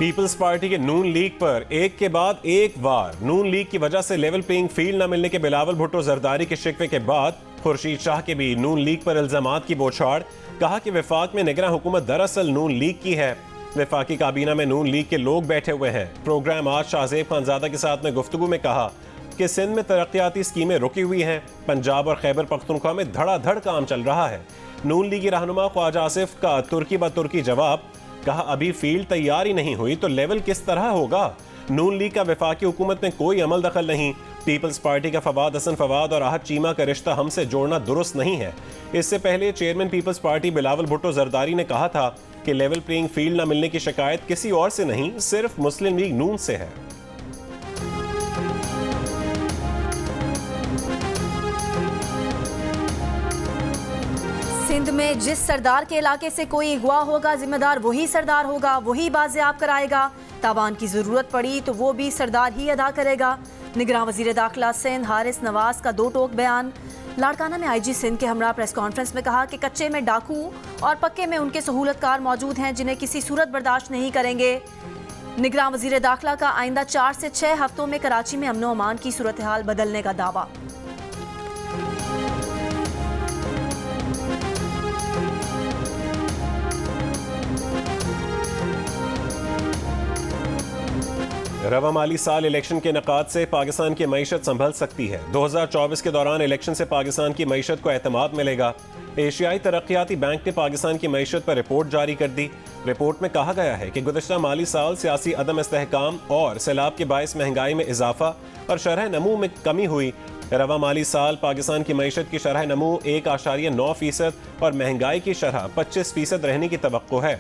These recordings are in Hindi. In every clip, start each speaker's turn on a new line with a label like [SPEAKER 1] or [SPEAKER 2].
[SPEAKER 1] पीपल्स पार्टी के नून लीग पर एक के बाद एक वार। नून लीग की वजह से लेवल प्लेइंग फील्ड न मिलने के बिलावल भुट्टो जरदारी के शिकवे के बाद खुर्शीद शाह के भी नून लीग पर इल्जामात की बौछार। कहा कि वफाक में निगरान हुकूमत दरअसल नून लीग की है। वफाकी काबीना में नून लीग के लोग बैठे हुए हैं। प्रोग्राम आज शाहजेब खानजादा के साथ में गुफ्तगू में कहा कि सिंध में तरक्याती स्कीमें रुकी हुई हैं। पंजाब और खैबर पख्तूनख्वा में धड़ाधड़ काम चल रहा है। नून लीगी रहनुमा ख्वाजा आसिफ का तुर्की ब तुर्की जवाब। कहा अभी फील्ड तैयार ही नहीं हुई तो लेवल किस तरह होगा। नून लीग का वफाकी हुकूमत में कोई अमल दखल नहीं। पीपल्स पार्टी का फवाद हसन फवाद और आहत चीमा का रिश्ता हमसे जोड़ना दुरुस्त नहीं है। इससे पहले chairman People's Party Bilawal Bhutto Zardari ने कहा था कि लेवल प्लेइंग फील्ड न मिलने की शिकायत किसी और से नहीं, सिर्फ मुस्लिम लीग नून से है।
[SPEAKER 2] सिंध में जिस सरदार के इलाके से कोई अगवा होगा, जिम्मेदार वही सरदार होगा, वही बाज़ेआब कराएगा। तावान की जरूरत पड़ी तो वो भी सरदार ही अदा करेगा। निगरान वजीर दाखिला सिंध हारिस नवाज का दो टोक बयान। लाड़काना में आईजी सिंध के हमरा प्रेस कॉन्फ्रेंस में कहा कि कच्चे में डाकू और पक्के में उनके सहूलतकार मौजूद हैं जिन्हें किसी सूरत बर्दाश्त नहीं करेंगे। निगरान वजीर दाखिला का आइंदा 4 से 6 हफ्तों में कराची में अमन अमान की सूरत हाल बदलने का दावा।
[SPEAKER 1] रवा माली साल इलेक्शन के नकाद से पाकिस्तान की मईशत संभल सकती है। 2024 के दौरान इलेक्शन से पाकिस्तान की मईशत को एतमाद मिलेगा। एशियाई तरक्याती बैंक ने पाकिस्तान की मईशत पर रिपोर्ट जारी कर दी। रिपोर्ट में कहा गया है कि गुज़श्ता माली साल सियासी अदम इस्तेहकाम और सैलाब के बायस महंगाई में इजाफा और शरह नमू में कमी हुई। रवा माली साल पाकिस्तान की मईशत की शरह नमू 1.9% और महंगाई की शरह 25% रहने की तवक्को है।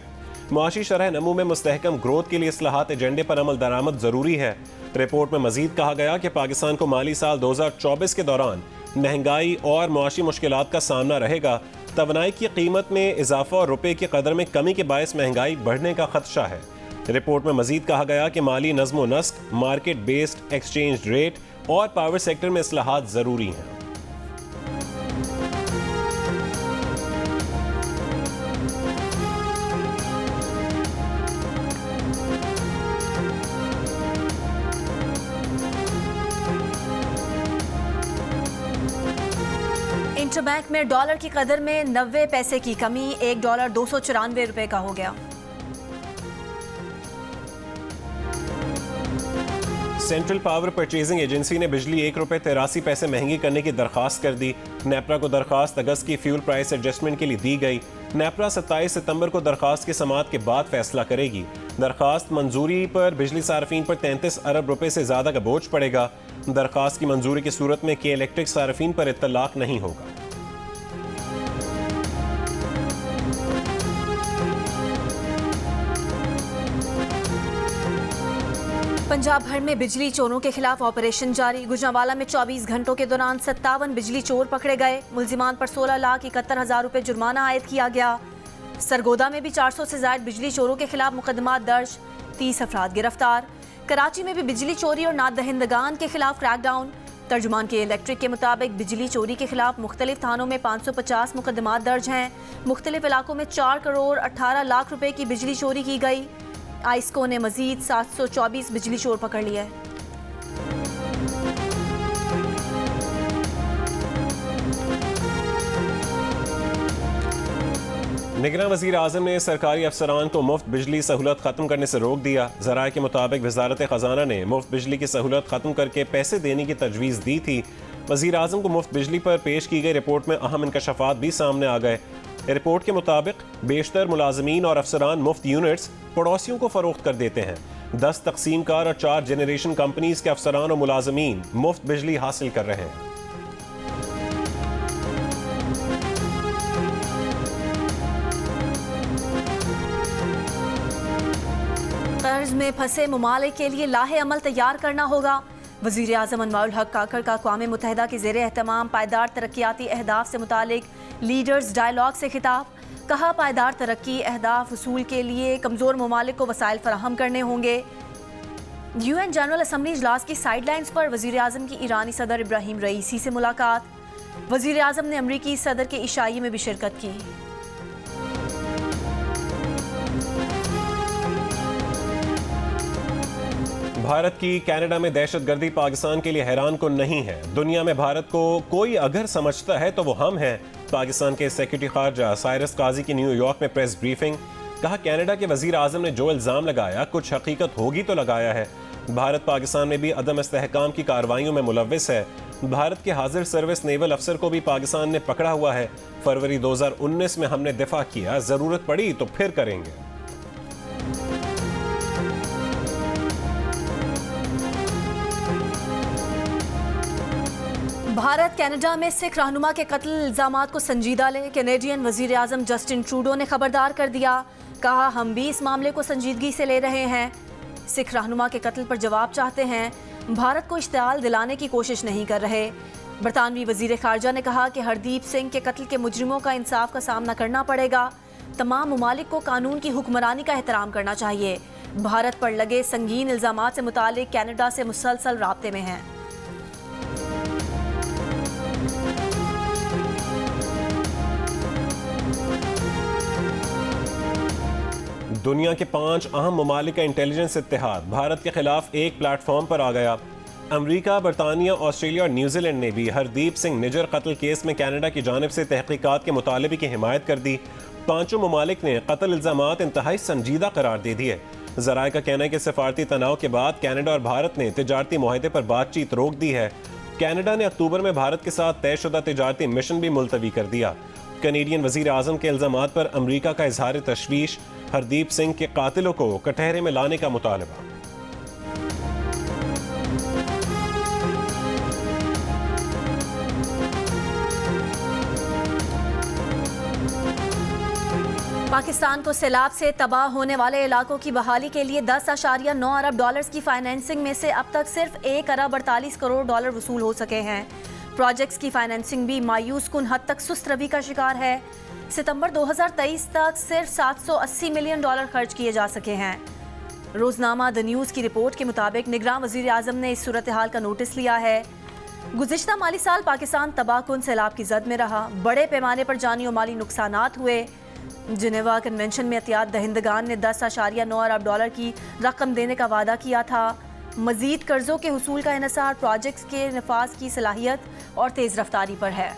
[SPEAKER 1] मुआशी शरह नमू में मुस्तहकम ग्रोथ के लिए इस्लाहात एजेंडे पर अमल दरामद जरूरी है। रिपोर्ट में मजीद कहा गया कि पाकिस्तान को माली साल 2024 के दौरान महंगाई और मुआशी मुश्किलात का सामना रहेगा। तवानाई की कीमत में इजाफा और रुपये की कदर में कमी के बायस महंगाई बढ़ने का खदशा है। रिपोर्ट में मजीद कहा गया कि माली नज़्म व नस्क, मार्केट बेस्ड एक्सचेंज रेट और पावर सेक्टर में इस्लाहात ज़रूरी हैं।
[SPEAKER 2] इंटरबैंक में डॉलर की कदर में 90 पैसे की कमी, $1 294 का हो गया।
[SPEAKER 1] सेंट्रल पावर परचेजिंग एजेंसी ने बिजली ₹1.83 महंगी करने की दरखास्त कर दी। नेपरा को दरखास्त अगस्त की फ्यूल प्राइस एडजस्टमेंट के लिए दी गई। नेपरा 27 सितंबर को दरखास्त की समाअत के बाद फैसला करेगी। दरखास्त मंजूरी पर बिजली सार्फिन पर 33 अरब रुपए से ज्यादा का बोझ पड़ेगा। दरखास्त की मंजूरी की सूरत में के इलेक्ट्रिक सार्फिन पर इत्तलाक नहीं होगा।
[SPEAKER 2] पंजाब भर में बिजली चोरों के खिलाफ ऑपरेशन जारी। गुजरांवाला में 24 घंटों के दौरान 57 बिजली चोर पकड़े गए। मुलजिमान पर 16,71,000 रुपए जुर्माना आयद किया गया। सरगोदा में भी 400 से ज्यादा बिजली चोरों के खिलाफ मुकदमात दर्ज, 30 अफराद गिरफ्तार। कराची में भी बिजली चोरी और नादहिंदगान के खिलाफ क्रैकडाउन। तर्जुमान के इलेक्ट्रिक के मुताबिक बिजली चोरी के खिलाफ मुख्तलिफ थानों में 550 मुकदमात दर्ज हैं। मुख्तलिफ इलाकों में 4 करोड़ 18 लाख रुपए की बिजली चोरी की गई। आइस्को ने मजीद 724 बिजली चोर पकड़ लिया है।
[SPEAKER 1] निगरान वज़ीर आज़म ने सरकारी अफसरान को मुफ्त बिजली सहूलत ख़त्म करने से रोक दिया। ज़राए के मुताबिक वज़ारत ख़जाना ने मुफ्त बिजली की सहूलत ख़त्म करके पैसे देने की तजवीज़ दी थी। वज़ीर आज़म को मुफ्त बिजली पर पेश की गई रिपोर्ट में अहम इंकशाफात भी सामने आ गए। रिपोर्ट के मुताबिक बेशतर मुलाजमीन और अफसरान मुफ्त यूनिट्स पड़ोसियों को फ़रोख्त कर देते हैं। 10 तकसीम कार और 4 जनरेशन कंपनीज के अफसरान और मुलाजमीन मुफ्त बिजली हासिल कर रहे हैं।
[SPEAKER 2] कर्ज में फंसे मुमालिक के लिए लाहे अमल तैयार करना होगा। वज़ीर आज़म अनवारुल हक काकड़ का अक़वाम मुत्तहिदा के ज़ेरे एहतमाम पायदार तरक्याती अहदाफ से मुतालिक लीडर्स डायलॉग से खिताब। कहा पायदार तरक्की अहदाफ वसूल के लिए कमज़ोर ममालिक को वसाइल फराहम करने होंगे। UN जनरल असम्बली इजलास की साइडलाइंस पर वज़ीर आज़म की ईरानी सदर इब्राहिम रईसी से मुलाकात। वज़ीर आज़म ने अमरीकी सदर के इशाई में भी शिरकत की।
[SPEAKER 1] भारत की कनाडा में दहशतगर्दी पाकिस्तान के लिए हैरान कुन नहीं है। दुनिया में भारत को कोई अगर समझता है तो वो हम हैं। पाकिस्तान के सेक्रेटरी खारजा साइरस काजी की न्यूयॉर्क में प्रेस ब्रीफिंग। कहा, कनाडा के वजीर आजम ने जो इल्ज़ाम लगाया कुछ हकीकत होगी तो लगाया है। भारत पाकिस्तान में भी अदम इस्तेहकाम की कार्रवाइयों में मुलव्विस है। भारत के हाजिर सर्विस नेवल अफसर को भी पाकिस्तान ने पकड़ा हुआ है। फरवरी 2019 में हमने दिफा किया, जरूरत पड़ी तो फिर करेंगे।
[SPEAKER 2] भारत कनाडा में सिख रहनुमा के कत्ल इल्जामात को संजीदा ले कैनेडियन वजीर आजम जस्टिन ट्रूडो ने खबरदार कर दिया। कहा, हम भी इस मामले को संजीदगी से ले रहे हैं। सिख रहनुमा के कत्ल पर जवाब चाहते हैं, भारत को इश्तियाल दिलाने की कोशिश नहीं कर रहे। बरतानवी वजीर खारजा ने कहा कि हरदीप सिंह के कत्ल के मुजरिमों का इंसाफ का सामना करना पड़ेगा। तमाम ममालिक को कानून की हुक्मरानी का एहतराम करना चाहिए। भारत पर लगे संगीन इल्जामात से मुतालिक कनाडा से मुसलसल राब्ते में हैं।
[SPEAKER 1] दुनिया के 5 अहम ममालिक का इंटेलिजेंस इत्तेहाद भारत के खिलाफ एक प्लेटफॉर्म पर आ गया। अमरीका, बरतानिया, ऑस्ट्रेलिया और न्यूजीलैंड ने भी हरदीप सिंह निजर कत्ल केस में कनाडा की जानिब से तहकीकात के मुतालबे की हिमायत कर दी। पांचों ममालिक ने कत्ल इल्जामात इंतहाई संजीदा करार दे दिए। ज़राए का कहना है कि सफारती तनाव के बाद कनाडा और भारत ने तिजारती मुआहदे पर बातचीत रोक दी है। कनाडा ने अक्टूबर में भारत के साथ तयशुदा तिजारती मिशन भी मुलतवी कर दिया। कैनेडियन वजीर आजम के इल्जामात पर अमरीका का इजहार तशवीश। हरदीप सिंह के कातिलों को कटहरे में लाने का मुतालबा।
[SPEAKER 2] पाकिस्तान को सैलाब से तबाह होने वाले इलाकों की बहाली के लिए 10.9 अरब डॉलर्स की फाइनेंसिंग में से अब तक सिर्फ 1 अरब 48 करोड़ डॉलर वसूल हो सके हैं। प्रोजेक्ट्स की फाइनेंसिंग भी मायूस कुन हद तक सुस्त रवि का शिकार है। सितंबर 2023 तक सिर्फ 780 मिलियन डॉलर खर्च किए जा सके हैं। रोजनामा द न्यूज़ की रिपोर्ट के मुताबिक निगरान वजीर आजम ने इस सूरत हाल का नोटिस लिया है। गुज़िश्ता माली साल पाकिस्तान तबाहकुन सैलाब की जद में रहा। बड़े पैमाने पर जानी और माली नुकसानात हुए। जिनेवा कन्वेंशन में एहतियात दहिंदगान ने 10.9 अरब डॉलर की रकम देने का वादा किया था। मजीद कर्जों के हुसूल का इन्हिसार प्रोजेक्ट्स के नफाज की सलाहियत और तेज रफ्तारी पर है।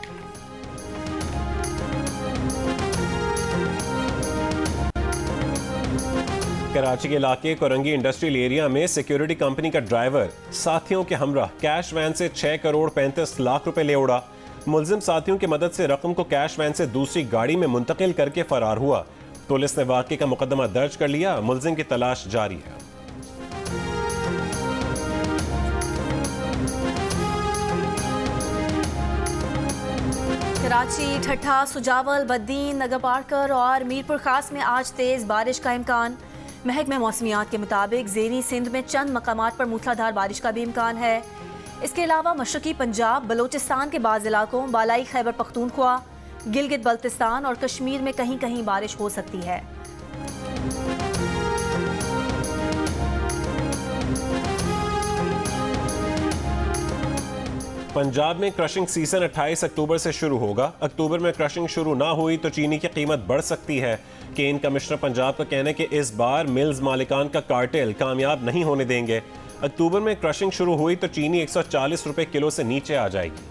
[SPEAKER 1] कराची के इलाके कोरंगी इंडस्ट्रियल एरिया में सिक्योरिटी कंपनी का ड्राइवर साथियों के हमरा कैश वैन से 6 करोड़ 35 लाख रुपए ले उड़ा। मुलजिम साथियों की मदद से रकम को कैश वैन से दूसरी गाड़ी में मुंतकिल करके फरार हुआ। पुलिस ने वाक़े का मुकदमा दर्ज कर लिया। मुलजिम की तलाश जारी है।
[SPEAKER 2] कराची, ठट्ठा, सुजावल, बद्दीन, नगर पार्कर और मीरपुर खास में आज तेज बारिश का इम्कान। महकमे मौसमियात के मुताबिक ज़ेरी सिंध में चंद मकामात पर मूसलाधार बारिश का भी इम्कान है। इसके अलावा मशरकी पंजाब, बलोचिस्तान के बाज़ इलाकों, बालाई खैबर पख्तूनख्वा, गिलगित बल्तिस्तान और कश्मीर में कहीं कहीं बारिश हो सकती है।
[SPEAKER 1] पंजाब में क्रशिंग सीजन 28 अक्टूबर से शुरू होगा। अक्टूबर में क्रशिंग शुरू ना हुई तो चीनी की कीमत बढ़ सकती है। केन कमिश्नर पंजाब का कहना है कि इस बार मिल्स मालिकान का कार्टेल कामयाब नहीं होने देंगे। अक्टूबर में क्रशिंग शुरू हुई तो चीनी 140 रुपए किलो से नीचे आ जाएगी।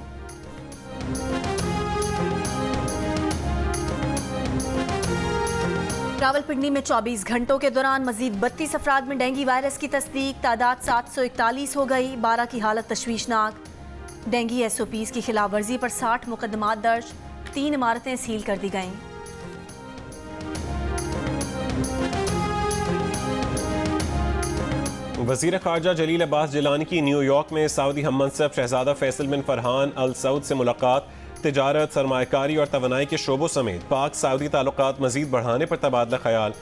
[SPEAKER 2] रावलपिंडी में 24 घंटों के दौरान मजीद 32 अफराद में डेंगू वायरस की तस्दीक। तादाद 741 हो गई। 12 की हालत तशवीशनाक। डेंगू SOPs की खिलाफ वर्जी पर 60 मुकदमात दर्ज। 3 इमारतें सील कर दी गईं।
[SPEAKER 1] वज़ीर ख़ारजा जलील अब्बास जिलानी की न्यूयॉर्क में सऊदी हम मनसब शहजादा फैसल बिन फरहान अल सऊद से मुलाकात। तिजारत, सरमायाकारी और तवानाई के शोबों समेत पाक सऊदी ताल्लुकात मजीद बढ़ाने पर तबादला ख्याल।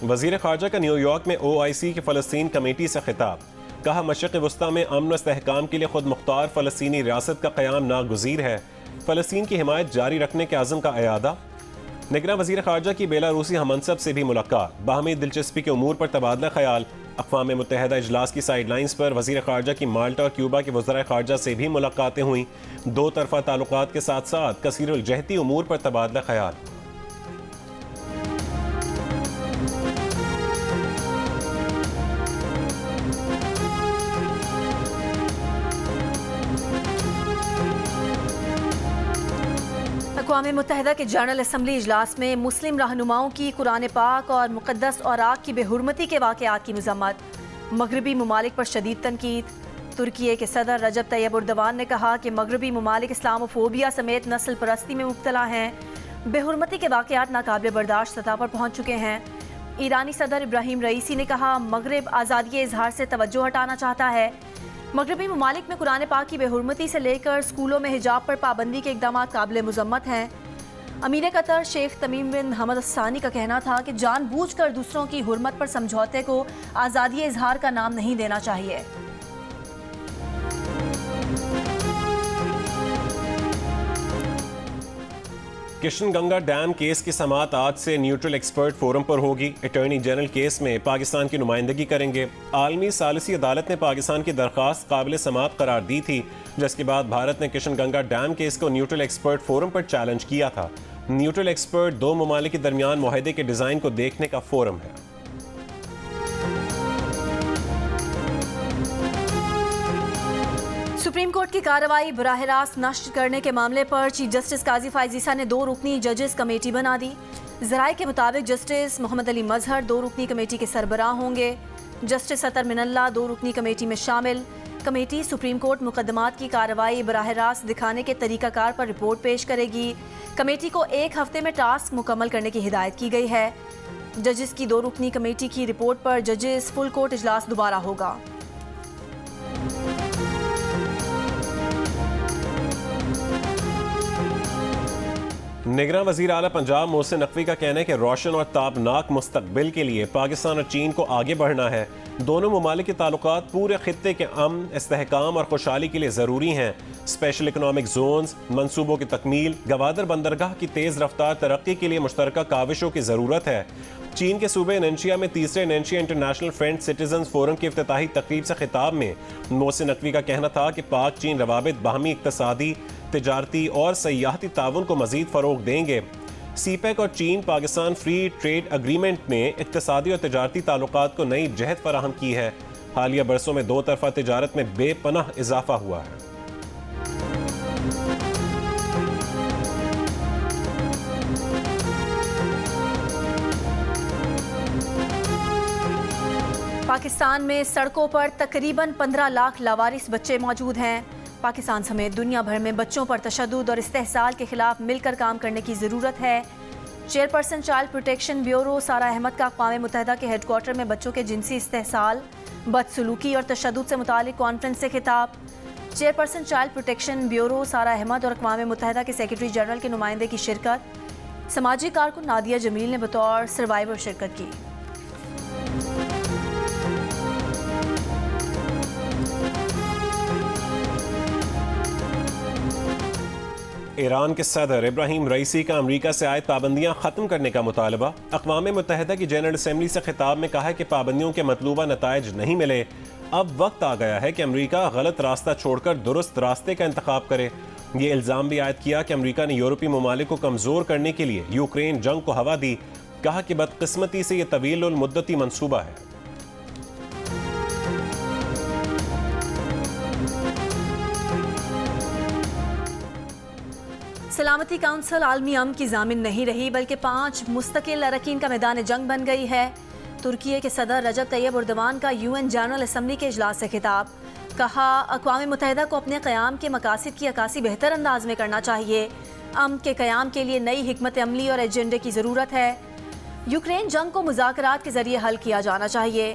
[SPEAKER 1] वज़ीर ख़ारजा का न्यूयॉर्क में OIC की फ़लस्तीन कमेटी से खिताब। कहा, मशरिक़ वस्ता में अमन व इस्तेहकाम के लिए खुद मुख्तार फ़लस्तीनी रियासत का क़याम नागुज़ीर है। फ़लस्तीन की हिमायत जारी रखने के आज़म का अयादा। निगरान वज़ीर ख़ारजा की बेलारूसी हमनसब से भी मुलाकात। बाहमी दिलचस्पी के उमूर पर तबादला ख्याल। अक़वाम मुत्तहिदा इजलास की साइडलाइंस पर वज़ीर ख़ारजा की माल्टा और क्यूबा के वज़राए ख़ारजा से भी मुलाकातें हुई। 2 तरफ़ा ताल्लुकात के साथ साथ कसीरुल जहती उमूर पर तबादला ख्याल।
[SPEAKER 2] अक़वाम मुत्तहिदा के जनरल असम्बली इजलास में मुस्लिम रहनुमाओं की कुरान पाक और मुक़द्दस औराक की बेहुरमती के वाक़यात की मज़म्मत। मगरबी ममालिक पर शदीद तनकीद। तुर्की के सदर रजब तैयब एर्दोगान ने कहा कि मगरबी ममालिक इस्लामोफोबिया समेत नस्ल परस्ती में मुब्तला हैं। बेहुरमती के वाक़यात नाकाबिल बर्दाश्त सतह पर पहुँच चुके हैं। ईरानी सदर इब्राहिम रईसी ने कहा मगरब आज़ादी इजहार से तवज्जो हटाना चाहता है। मगरबी ममालिक में कुरान पाक की बेहुरमती से लेकर स्कूलों में हिजाब पर पाबंदी के इक़दाम काबिल मुज़म्मत हैं। अमीर कतर शेख तमीम बिन हमद अस्सानी का कहना था कि जानबूझकर दूसरों की हुर्मत पर समझौते को आज़ादी इजहार का नाम नहीं देना चाहिए।
[SPEAKER 1] किशन गंगा डैम केस की समाअत आज से न्यूट्रल एक्सपर्ट फोरम पर होगी। अटॉर्नी जनरल केस में पाकिस्तान की नुमाइंदगी करेंगे। आलमी सालिसी अदालत ने पाकिस्तान की दरख्वास्त काबिल समाअत करार दी थी, जिसके बाद भारत ने किशन गंगा डैम केस को न्यूट्रल एक्सपर्ट फोरम पर चैलेंज किया था। न्यूट्रल एक्सपर्ट दो ममालिक के दरमियान मुआहदे के डिज़ाइन को देखने का फोरम है।
[SPEAKER 2] सुप्रीम कोर्ट की कार्रवाई बराह रास्त नष्ट करने के मामले पर चीफ जस्टिस काजी फायजीसा ने 2 रुकनी जजेस कमेटी बना दी। ज़राए के मुताबिक जस्टिस मोहम्मद अली मजहर 2 रुकनी कमेटी के सरबराह होंगे। जस्टिस अतर मिनल्ला 2 रुकनी कमेटी में शामिल। कमेटी सुप्रीम कोर्ट मुकदमात की कार्रवाई बराह रास्त दिखाने के तरीकाकार पर रिपोर्ट पेश करेगी। कमेटी को 1 हफ्ते में टास्क मुकम्मल करने की हिदायत की गई है। जजेस की 2 रुकनी कमेटी की रिपोर्ट पर जजेस फुल कोर्ट इजलास दोबारा होगा।
[SPEAKER 1] निगरान वज़ीर आला पंजाब मोहसिन नकवी का कहना है कि रोशन और ताबनाक मुस्तकबिल के लिए पाकिस्तान और चीन को आगे बढ़ना है। दोनों ममालिक के ताल्लुकात पूरे खित्ते के अमन, इस्तेहकाम और खुशहाली के लिए ज़रूरी हैं। स्पेशल इकनॉमिक जोन्स, मनसूबों की तकमील, गवादर बंदरगाह की तेज़ रफ्तार तरक्की के लिए मुश्तरका काविशों की ज़रूरत है। चीन के सूबे नैनशिया में तीसरे नैनशिया इंटरनेशनल फ्रेंड सिटीजन फोरम की इफ्तिताही तकरीब से खिताब में मोहसिन नकवी का कहना था कि पाक चीन रवाबित बाहमी इक्तसादी, तिजारती और सयाहती ताउन को मज़ीद फ़रोग देंगे। सीपैक और चीन पाकिस्तान फ्री ट्रेड एग्रीमेंट ने इक्तसादी और तिजारती ताल्लुकात को नई जहत फराहम की है। हालिया बरसों में 2 तरफ़ा तिजारत में बेपनाह इजाफा हुआ है।
[SPEAKER 2] पाकिस्तान में सड़कों पर तकरीबन 15 लाख लावारिस बच्चे मौजूद हैं। पाकिस्तान समेत दुनिया भर में बच्चों पर तशद्दुद और इस्तेहसाल के खिलाफ मिलकर काम करने की ज़रूरत है। चेयरपर्सन चाइल्ड प्रोटेक्शन ब्यूरो सारा अहमद का अक़वाम मुत्तहिदा के हेडक्वार्टर में बच्चों के जिनसी इस्तेहसाल, बदसलूकी और तशद्दुद से मुतालिक कॉन्फ्रेंस से खिताब। चेयरपर्सन चाइल्ड प्रोटेक्शन ब्यूरो सारा अहमद और अक़वाम मुत्तहिदा के सेक्रेटरी जनरल के नुमाइंदे की शिरकत। समाजी कारकुन नादिया जमील ने बतौर सर्वाइवर शिरकत की।
[SPEAKER 1] ईरान के सदर इब्राहिम रईसी का अमरीका से आयद पाबंदियां ख़त्म करने का मुतालबा। अक़वाम मुत्तहिदा की जनरल असम्बली से खिताब में कहा है कि पाबंदियों के मतलूबा नताइज नहीं मिले। अब वक्त आ गया है कि अमरीका गलत रास्ता छोड़कर दुरुस्त रास्ते का इंतखाब करे। ये इल्ज़ाम भी आयद किया कि अमरीका ने यूरोपीय ममालिक को कमज़ोर करने के लिए यूक्रेन जंग को हवा दी। कहा कि बदकिस्मती से यह तवील मुद्दती मनसूबा है।
[SPEAKER 2] सलामती काउंसिल आलमी अमन की जामिन नहीं रही, बल्कि 5 मुस्तकिल अरकान का मैदान जंग बन गई है। तुर्की के सदर रजब तैयब एर्दोगान का यूएन जनरल असम्बली के इजलास से खिताब। कहा अक़वाम मुत्तहिदा को अपने क़याम के मकासद की अक्कासी बेहतर अंदाज में करना चाहिए। अमन के क़याम के लिए नई हिकमत अमली और एजेंडे की ज़रूरत है। यूक्रेन जंग को मुज़ाकरात के ज़रिए हल किया जाना चाहिए।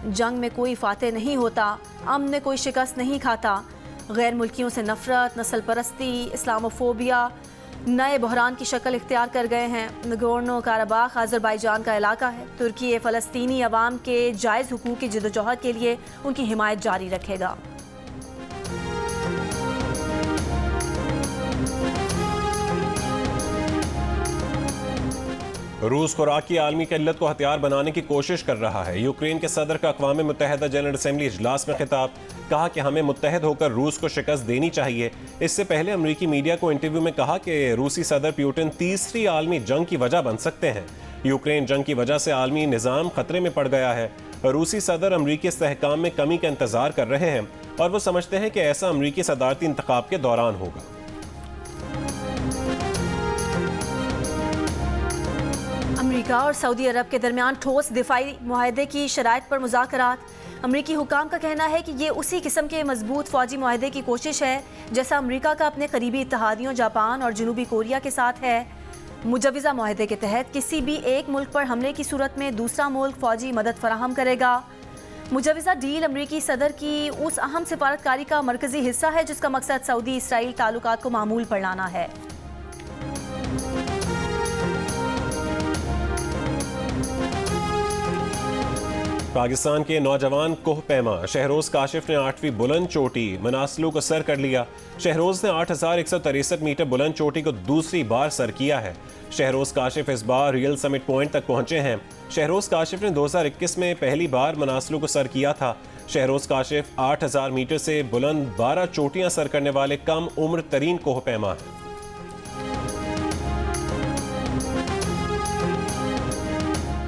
[SPEAKER 2] जंग में कोई फातेह नहीं होता, अमन में कोई शिकस्त नहीं खाता। गैर मुल्कियों से नफरत, नस्ल परस्ती, इस्लामोफोबिया नए बहरान की शक्ल इख्तियार कर गए हैं। नगोर्नो काराबाख अज़रबैजान का इलाका है। तुर्की फ़लस्तीनी अवाम के जायज़ हुकूक़ की जद्दोजहद के लिए उनकी हिमायत जारी रखेगा।
[SPEAKER 1] रूस खुराक की आलमी किल्लत को हथियार बनाने की कोशिश कर रहा है। यूक्रेन के सदर का अक़वाम मुत्तहिदा जनरल असम्बली इजलास में खिताब। कहा कि हमें मुत्तहद होकर रूस को शिकस्त देनी चाहिए। इससे पहले अमरीकी मीडिया को इंटरव्यू में कहा कि रूसी सदर पुतिन तीसरी आलमी जंग की वजह बन सकते हैं। यूक्रेन जंग की वजह से आलमी निज़ाम खतरे में पड़ गया है। रूसी सदर अमरीकी इस्तेहकाम में कमी का इंतजार कर रहे हैं और वो समझते हैं कि ऐसा अमरीकी सदारती इंतखाब के दौरान होगा।
[SPEAKER 2] अमरीका और सऊदी अरब के दरमियान ठोस दिफाई मुआहदे की शराइत पर मुज़ाकरात। अमरीकी हुकाम का कहना है कि ये उसी किस्म के मजबूत फौजी मुआहदे की कोशिश है जैसा अमरीका का अपने करीबी इत्तहादियों जापान और जनूबी कोरिया के साथ है। मुजवज़ा मुआहदे के तहत किसी भी एक मुल्क पर हमले की सूरत में दूसरा मुल्क फौजी मदद फराहम करेगा। मुजवज़ा डील अमरीकी सदर की उस अहम सिफारतकारी का मरकजी हिस्सा है जिसका मकसद सऊदी इसराइल ताल्लुकात को मामूल पर लाना है।
[SPEAKER 1] पाकिस्तान के नौजवान कोह पैमा शहरोज काशिफ ने 8वीं बुलंद चोटी मनासलू को सर कर लिया। शहरोज ने 8,163 मीटर बुलंद चोटी को दूसरी बार सर किया है। शहरोज काशिफ इस बार रियल समिट पॉइंट तक पहुंचे हैं। शहरोज काशिफ ने 2021 में पहली बार मनासलू को सर किया था। शहरोज काशिफ 8,000 मीटर से बुलंद 12 चोटियां सर करने वाले कम उम्र तरीन कोह पैमा हैं।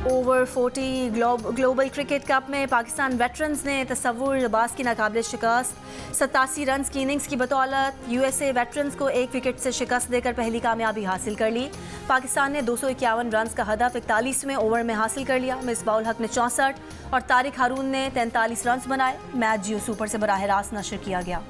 [SPEAKER 2] ओवर 40 ग्लोबल क्रिकेट कप में पाकिस्तान वेटरन्स ने तसव्वुर लबास की नाकाबिल शिकस्त 87 रन की इनिंग्स की बदौलत यूएसए वेटरन्स को 1 विकेट से शिकस्त देकर पहली कामयाबी हासिल कर ली। पाकिस्तान ने 251 रन का हदफ 41वें ओवर में हासिल कर लिया। मिसबाउल हक ने 64 और तारिक हारून ने 43 रन बनाए। मैच जियो सुपर से बराह रास्त नशर किया गया।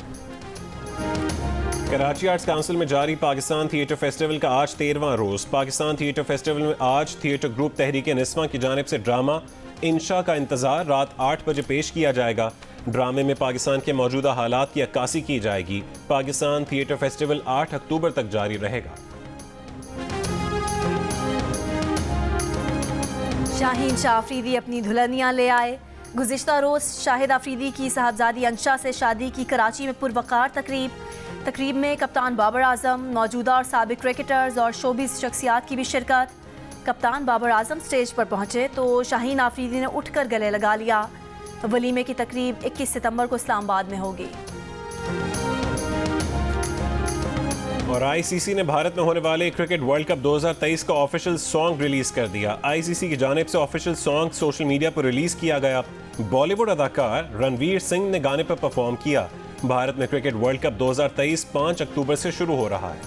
[SPEAKER 1] कराची आर्ट्स काउंसिल में जारी पाकिस्तान थिएटर फेस्टिवल का आज 13वां रोज। पाकिस्तान थिएटर फेस्टिवल में आज थिएटर ग्रुप तहरीक निस्वां की जानिब से ड्रामा इंशा का इंतजार रात 8 बजे पेश किया जाएगा। ड्रामे में पाकिस्तान के मौजूदा हालात की अक्कासी की जाएगी। पाकिस्तान थिएटर फेस्टिवल 8 अक्टूबर तक जारी रहेगा।
[SPEAKER 2] शाहीन शाह अफरीदी अपनी दुल्हनियां ले आए। गुज़िश्ता रोज शाहिद अफरीदी की साहबजादी अंशा से शादी की कराची में पुरवकार तकरीब में कप्तान बाबर आजम, मौजूदा और साबिक क्रिकेटर्स और शोबिस शख्सियात की भी शिरकत। कप्तान बाबर आजम स्टेज पर पहुंचे तो शाहीन अफरीदी ने उठकर गले लगा लिया। वलीमे की तकरीब 21 सितंबर को इस्लामाबाद में होगी।
[SPEAKER 1] और आईसीसी ने भारत में होने वाले क्रिकेट वर्ल्ड कप 2023 का ऑफिशियल सॉन्ग रिलीज कर दिया। आईसीसी की जानिब से ऑफिशियल सॉन्ग सोशल मीडिया पर रिलीज किया गया। बॉलीवुड अदाकार रणवीर सिंह ने गाने पर परफॉर्म किया। भारत में क्रिकेट वर्ल्ड कप 2023 5 अक्टूबर से शुरू हो रहा है।